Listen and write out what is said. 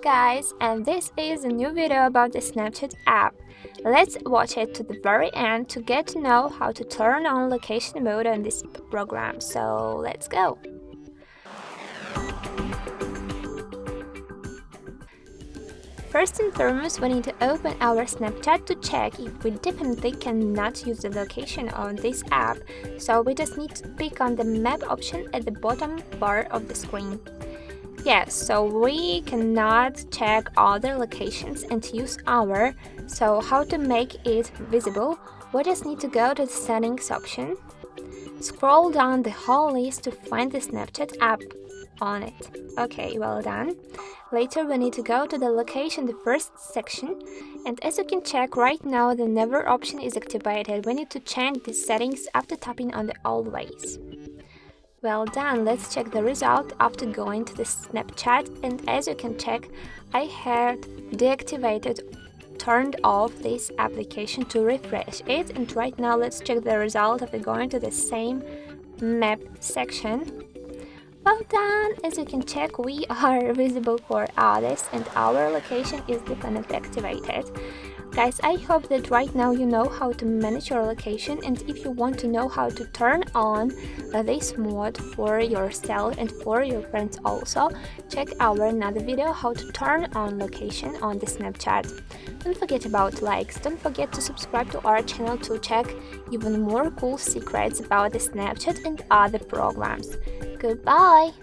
Guys, and this is a new video about the Snapchat app. Let's watch it to the very end to get to know how to turn on location mode on this program. So let's go. First and foremost, we need to open our Snapchat to check if we definitely cannot use the location on this app. So we just need to click on the map option at the bottom bar of the screen. Yes, so we cannot check other locations and use our. So how to make it visible? We just need to go to the settings option, scroll down the whole list to find the Snapchat app on it. Okay, well done. Later we need to go to the location, the first section, and as you can check right now the never option is activated. We need to change the settings after tapping on the always. Well done, let's check the result after going to the Snapchat, and as you can check, I had deactivated, turned off this application to refresh it, and right now let's check the result after going to the same map section. Well done, as you can check, we are visible for others and our location is definitely activated. Guys, I hope that right now you know how to manage your location, and if you want to know how to turn on this mode for yourself and for your friends also, check our another video how to turn on location on the Snapchat. Don't forget about likes, don't forget to subscribe to our channel to check even more cool secrets about the Snapchat and other programs. Goodbye!